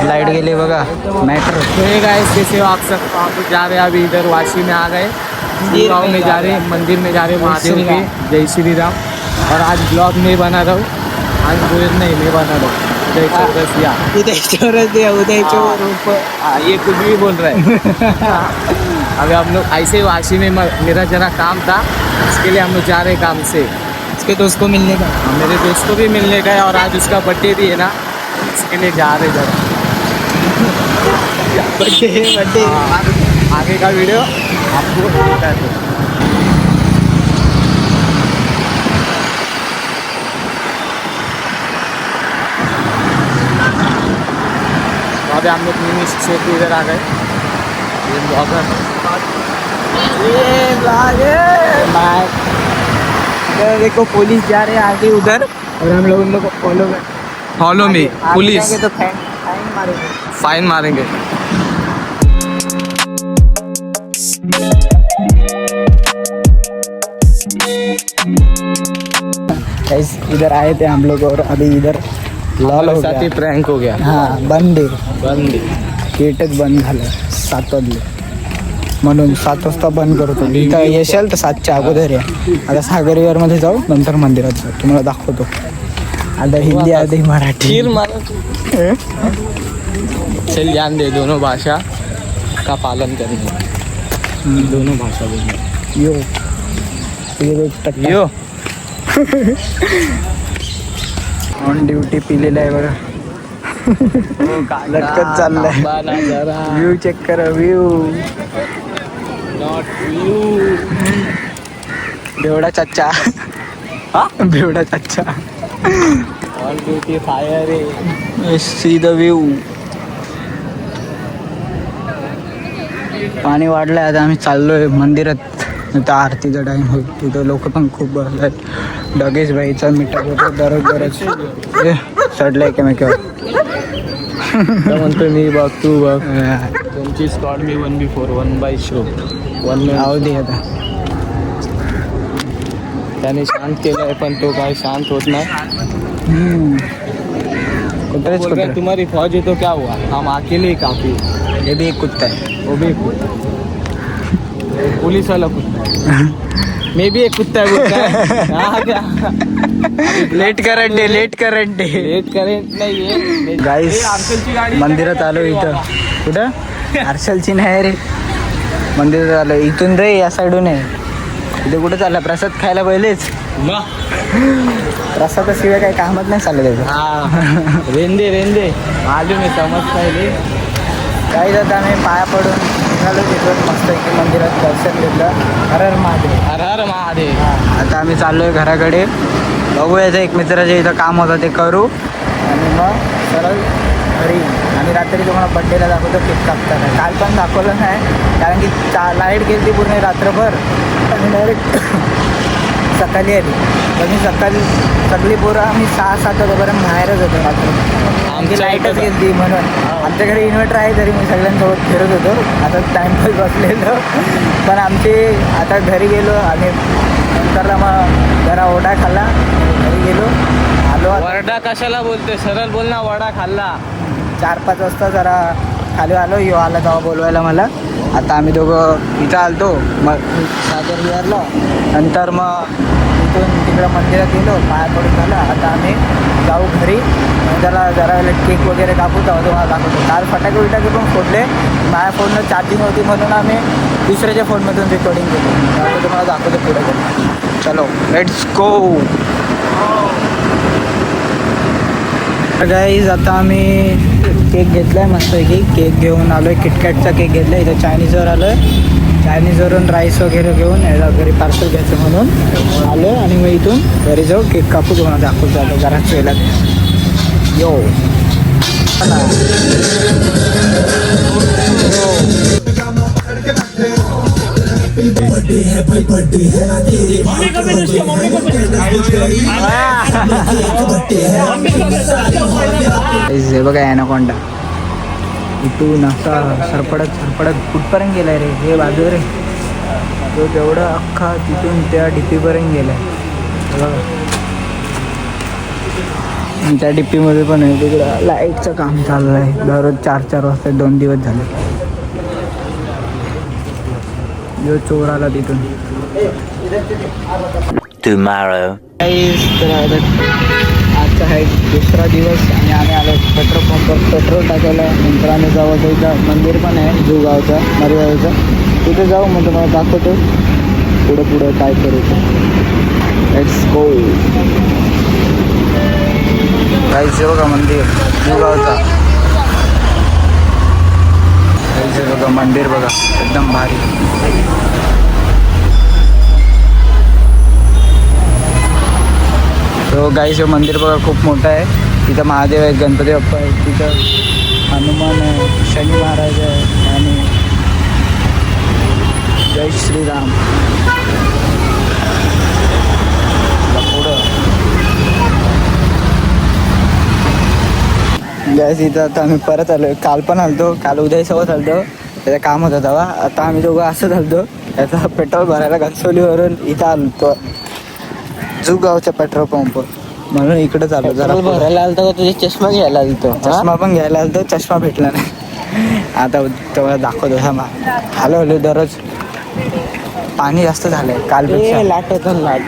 Light गेले बघा matter. Guys कैसे हो आप सब? आप जा रहे हैं अभी इधर वाशी में आ गए, गाँव में जा रहे हैं, मंदिर में जा रहे हैं महादेव के। जय श्री राम। और आज ब्लॉग नहीं बना रहा हूँ, आज बोल नहीं बना रहा हूँ। उदय चौरसिया, उदय चौर ये कुछ भी बोल रहा है। अभी हम लोग ऐसे वाशी में मेरा जरा काम था, इसके लिए हम लोग जा रहे हैं काम से। उसके दोस्त को मिलने का, मेरे दोस्त को भी मिलने का है और आज उसका बर्थडे भी है ना, इसके लिए जा रहे जरा। बर्थडे आगे का वीडियो आपको बताते हैं। अभी हम लोग मिनी से इधर आ गए। ये ब्लॉगर देखो पुलिस जा रहे हैं आगे उधर, और हम लोग उन लोग को फॉलो मी पुलिस तो फाइन मारेंगे। फाइन मारेंगे। इधर आए थे हम लोग और अभी इधर लाल हो साथ ही गया। प्रँक हो गया। हां बंद गेटच बंद झालं 7 वाजले, म्हणून 7 वाजता बंद करतो। इथं येशाल तर 7च्या अगोदर या। आता सागरविहारमध्ये जाऊ, नंतर मंदिरात जाऊ, तुम्हाला दाखवतो। आधा हिंदी आधी मराठी। चल जान दे, दोनों भाषा का पालन करने, दोनों भाषा बोलने। यो ऑन ड्युटी पिलेला आहे बघा, लटकत चाललाय। व्ह्यू चेक करा, व्ह्यू नॉट यू। बेवडा चाचा, बेवडा चाचा ऑन ड्यूटी फायर है। See the view. पाणी वाढलंय, आता आम्ही चाललोय मंदिरात। आता आरतीचा टाइम होईल, तिथं लोक पण खूप बसलाय। डगेश भाईचा मीटअप होतो दररोज चढलाय की मी म्हणतो मी बघ तू बघ, तुमची स्क्वॉड मी 1v4 1 शो 1 जाऊ दे आता। त्याने शांत केलंय, पण तो काय शांत होत नाही। कुत्रेच बोल रहे हैं, तुम्हारी फौज है तो क्या हुआ, हम अकेले ही काफी। हे भी एक कुत्ता है, वो भी एक कुत्ता है, पुलिस वाला कुत्ता है। मैं भी एक कुत्ता है बोलता है। हाँ क्या लेट करंट लेट करेंट नाही आहे गाईस। मंदिरात आलो इथं, कुठं हर्षलची नाही रे, मंदिरात आलो इथून रे, या साईडून आहे। इथे कुठं चालला प्रसाद खायला पहिलेच? प्रसादाशिवाय काही कामच नाही चाललं त्याचं। हाँ रेंदे मालूम है, समज पाहिले। काही जाता आम्ही पाया पडून निघालो तिथून, मस्त की मंदिरात दर्शन घेतलं। हर हर महादेव, हर हर महादेव। आता आम्ही चाललोय घराकडे। बघूयाचं एक मित्राचे इथं काम होतं ते करू, आणि मग सरळ घरी। आणि रात्री तुम्हाला बड्डेला दाखवतो केक कापताना। काल पण दाखवलं नाही, कारण की लाईट गेली ती पूर्ण रात्रभर, आणि डायरेक्ट सकाळी आली। पण मी सगळी पोरं आम्ही 6-7 वाजेपर्यंत बाहेरच होतो रात्र, आमची लाईटच गेली ती। म्हणून आमच्या घरी इन्व्हर्टर आहे, तरी मी सगळ्यांसोबत फिरत होतो। आता टाईमपास बसलेलो, पण आमचे आता घरी गेलो आणि नंतरला मग जरा ओढा खाल्ला, घरी गेलो आलो। वरडा कशाला बोलते, सरळ बोल ना, वडा खाल्ला। 4-5 वाजता जरा खाली आलो, यो आला तेव्हा बोलवायला मला। आता आम्ही दोघं इथं आलतो मग सागर विहारला, नंतर मग इथून तिकडं मंदिरात गेलो, पाया पडून झालं। आता आम्ही जाऊ घरी, त्याला जरा केक वगैरे कापू, तेव्हा तुम्हाला दाखवतो। काल फटाके पण फोडले, माझ्या फोननं चार्जिंग होती म्हणून आम्ही दुसऱ्याच्या फोनमधून रेकॉर्डिंग केली। आता तुम्हाला दाखवतो पुढे। चलो लेट्स गो गाईज। आता आम्ही केक घेतला आहे मस्तपैकी, केक घेऊन आलो आहे। किटकॅटचा केक घेतला आहे, इथं चायनीजवर आलो आहे। चायनीजवरून राईस वगैरे घेऊन याला घरी पार्सल घ्यायचं म्हणून आलो आहे, आणि मग इथून घरी जाऊ केक कापू, तुम्हाला दाखवतो आलो घरात वेळेला। यो हे बघा ॲनाकोंडा इथून असा सरपडत कुठपर्यंत गेलाय रे, हे बाजू रे, तो तेवढा अख्खा तिथून त्या ढिपीपर्यंत गेलाय बघा। आणि त्या डिप्पीमध्ये पण आहे तिकडं लाईटचं काम चाललं आहे दररोज 4-4 वाजता 2 दिवस झाले. जो चोर आला तिथून. Tomorrow. तर आजचा आहे दुसरा दिवस आणि आम्ही आलो पेट्रोल पंपवर पेट्रोल टाकायला. नंतर आम्ही जाऊ इथं मंदिर पण आहे जुगावचं मरगावचं, तिथे जाऊ मग तुम्हाला दाखवतो पुढं काय करायचं. Let's go. जायचं बघा मंदिर जुगावचा. जायचं बघा मंदिर बघा एकदम भारी. तो गाईचं मंदिर बघा खूप मोठं आहे. तिथं महादेव आहे, गणपती बाप्पा आहे, तिथं हनुमान आहे, शनी महाराज आहे आणि जय श्रीराम. पुढं गॅस इथं आता आम्ही परत आलो. काल पण आलतो, काल उदयसोबत आलतो, त्याचं काम होतं तेव्हा. आता आम्ही दोघं असं आलतो त्याचा पेट्रोल भरायला घनसोलीवरून इथं आलतो जुगावचा पेट्रोल पंप, म्हणून इकडे चालू. जरा भरायला आलता का तुझे चष्मा घ्यायला आलतो? चष्मा पण घ्यायला आलतो, चष्मा भेटला नाही. आता तेव्हा दाखवतो हा. हॅलो दररोज पाणी जास्त झालंय कालपेक्षा. लाट होतं लाट.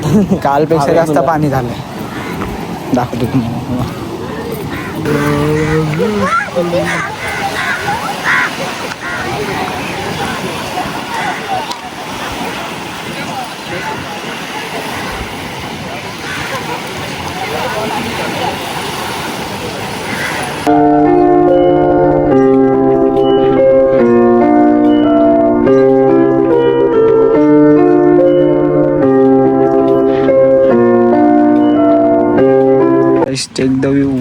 कालपेक्षा जास्त पाणी झालंय. दाखवतो तुम्हाला. Take the view.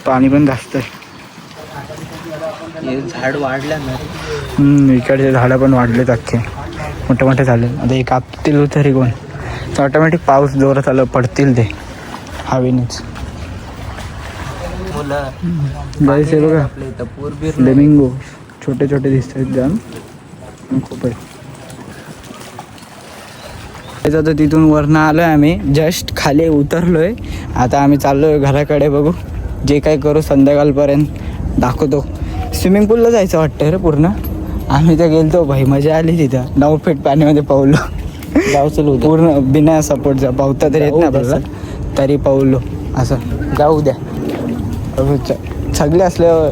पाणी पण जास्त आहे. झाड वाढलं ना. इकडचे झाडं पण वाढलेत अख्खे, मोठे मोठे झाले. आता हे कापतील तरी कोण. ऑटोमॅटिक पाऊस जोरात आलं पडतील ते हवेनेच. जायचे बघा फ्लेमिंगो छोटे छोटे दिसत आहेत जाम खूप आहे. तर तिथून वरनं आलो आहे आम्ही, जस्ट खाली उतरलोय. आता आम्ही चाललोय घराकडे. बघू जे काय करू संध्याकाळपर्यंत दाखवतो. स्विमिंग पूलला जायचं वाटतं रे पूर्ण. आम्ही तर गेलतो भाई, मजा आली तिथं. 9 फीट पाण्यामध्ये पावलो. जाऊ पूर्ण बिना सपोर्टचा पावता तरी येत ना आपल्याला, तरी पावलो असं. जाऊ द्या सगळे असल्यावर.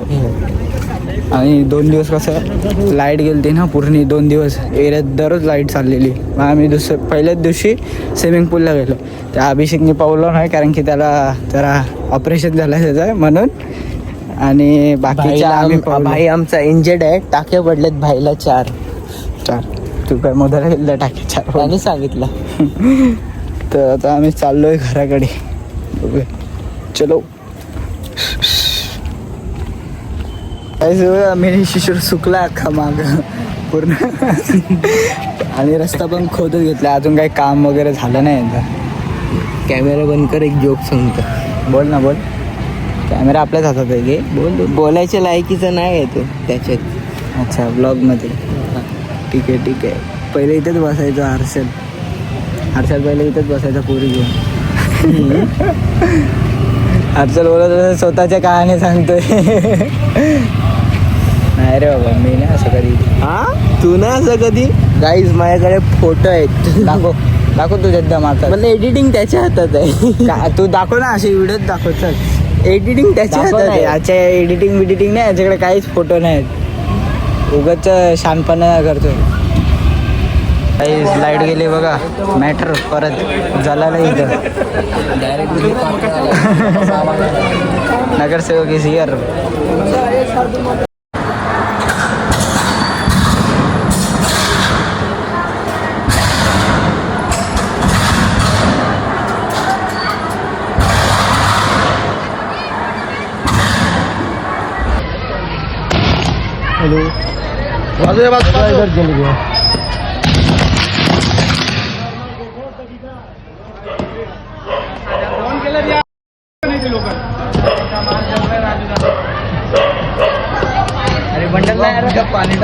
आणि 2 दिवस कसं लाईट गेली ना पूर्ण 2 दिवस एरियात दररोज लाईट चाललेली. मग आम्ही पहिल्याच दिवशी स्विमिंग पूलला गेलो. त्या अभिषेकने पावलं नाही, कारण की त्याला जरा ऑपरेशन झालं त्याचं म्हणून. आणि बाकीच्या आम्ही भाई आमचा इंजर्ड आहे, टाक्या पडलेत भाईला 4. तू काय मोदला गेलं टाके 4 त्याने सांगितलं. तर आता आम्ही चाललोय घराकडे. चलो. मी शिशूर सुकला अख्खा माग पूर्ण. आणि रस्ता पण खोदत घेतला, अजून काही काम वगैरे झालं नाही यांचा. कॅमेरा बंद कर, एक जोक सांगतो. बोल ना बोल. कॅमेरा आपल्याच हातात आहे की बोलायच्या लायकीचं नाही आहे तो त्याच्यात. अच्छा ब्लॉगमध्ये. ठीक आहे. पहिले इथेच बसायचं हर्षल पहिले इथेच बसायचा पोरी घेऊन. हर्षल बोलत स्वतःच्या कहाणी सांगतोय. नाही रे बाबा, मी नाही असं कधी. तू ना असं कधी. गाईज माझ्याकडे फोटो आहेत. दाखव तुझ्या दम आता. मला एडिटिंग त्याच्या हातात आहे. तू दाखव ना, असे व्हिडिओ दाखव. चल एडिटिंग त्याच्या हातात आहे. याच्या एडिटिंग नाही, याच्याकडे काहीच फोटो नाहीत. उगाच शानपणा करतोय. काही लाईट गेली बघा. मॅटर परत झाला इथं. नगरसेवक इज हिअर. हॅलो. अरे बंडल पाणी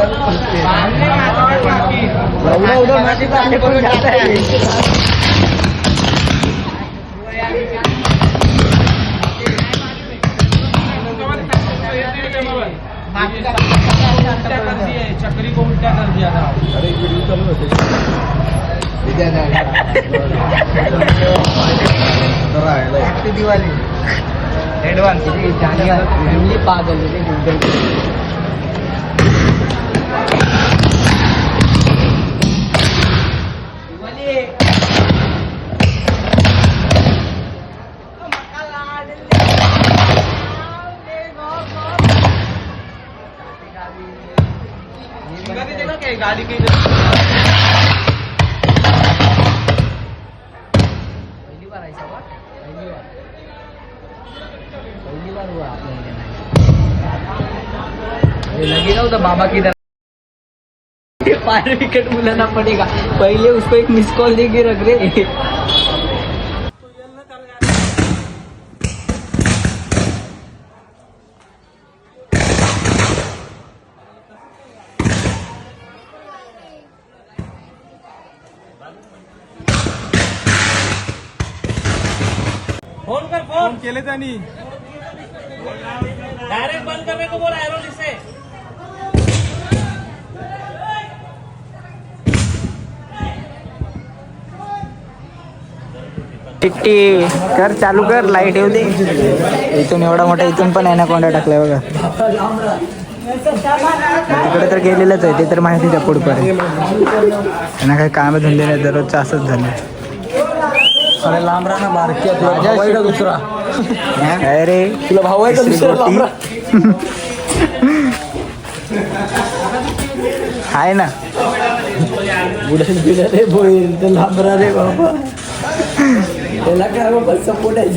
चक्री को उल्टा कर दिया था. अरे दिवाळी ऍडव्हान्स पागल गाड़ी की पहिली बार आहे शाबास. पहिली बार हुआ लगे ना उधर बाबा की तरफ 5 विकेट बुलाना पड़ेगा. पहले उसको एक मिस कॉल देके रख रहे. फोन कर फोन केले त्यांनी डायरेक्ट बंद करने को बोला एरोल से. टिट्टी कर चालू कर. लाईट येऊ दे. इथून एवढा मोठा इथून पण ॲनाकोंडा टाकलाय बघा. तिकडे तर गेलेलंच आहे ते तर माहितीच आहे पुढपर्यंत. त्यांना काही काम धंदे नाही. दररोजचं असंच झालं. अरे लांब राहा ना बारकी दुसरा अरे तुला भाऊ आहे का दुसरा आहे ना. रे बोल तर लांब राहा रे बाबा. त्याला काय बाबा सपोर्ट आहे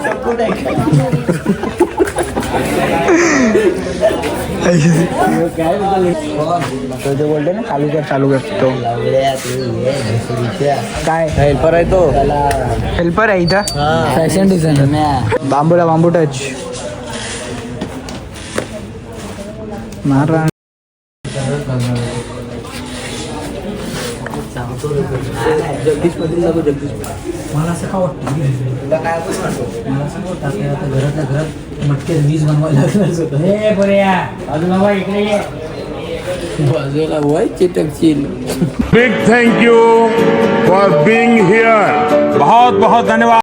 सपोर्ट आहे काय बोलते ना चालू कर चालू करतो. काय हेल्पर आहे तो. हेल्पर आहे इथं. Fashion designer. बांबूला बांबू टच मारा. जगदीश मध्ये लागो. जगदीश मला असं का वाटतं तुला काय मला असं वाटतं आता घरातल्या घरात मटके वीज बनवायला लागलंच होतं. हे बरे अजून बाबा इकडे ये बाजूला वय चिटकशील. Big thank you for being here. बहुत बहुत धन्यवाद.